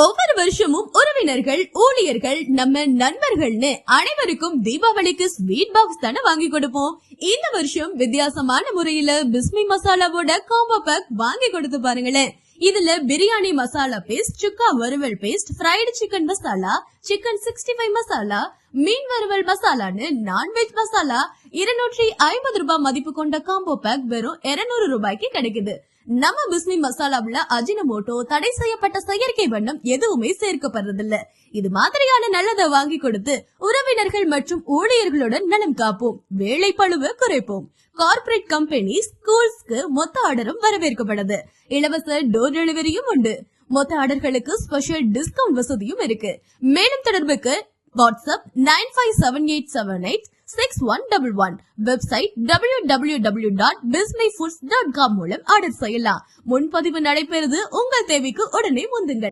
ஒவ்வொரு வருஷமும் உறவினர்கள், ஊழியர்கள், நம்ம நண்பர்கள்னு அனைவருக்கும் தீபாவளிக்கு ஸ்வீட் பாக்ஸ் தானே வாங்கி கொடுப்போம். இந்த வருஷம் வித்தியாசமான முறையில பிஸ்மி மசாலாவோட காம்போ பேக் வாங்கி கொடுத்து பாருங்களேன். இதுல பிரியாணி மசாலா பேஸ்ட், சுக்கா வறுவல் paste, fried chicken masala, chicken 65 masala, மீன் வறுவல் மசாலான்னு நான்வெஜ் மசாலா 250 ரூபாய் மதிப்பு கொண்ட காம்போ பேக் வெறும் 200 ரூபாய்க்கு கிடைக்குது. நம்ம பிஸ்மி மசாலாவுல அஜினமோட்டோ, தடை செய்யப்பட்ட செயற்கை வண்ணம் எதுவுமே சேர்க்கப்படுறதில்ல. இது மாதிரியான நல்லதை வாங்கி கொடுத்து உறவினர்கள் மற்றும் ஊழியர்களுடன் நலம் காப்போம், வேலை பளுவை குறைப்போம். கார்ப்பரேட் கம்பெனி, ஸ்கூல்ஸ்க்கு மொத்த ஆர்டரும் வரவேற்கப்படுது. இலவச டோர் டெலிவரியும் உண்டு. மொத்த ஆர்டர்களுக்கு ஸ்பெஷல் டிஸ்கவுண்ட் வசதியும் இருக்கு. மேலும் தொடர்புக்கு வாட்ஸ்அப் 9578786111, வெப்சைட் www.bismyfoods.com மூலம் ஆர்டர் செய்யலாம். முன்பதிவு நடைபெறுது. உங்கள் தேவைக்கு உடனே முந்துங்கள்.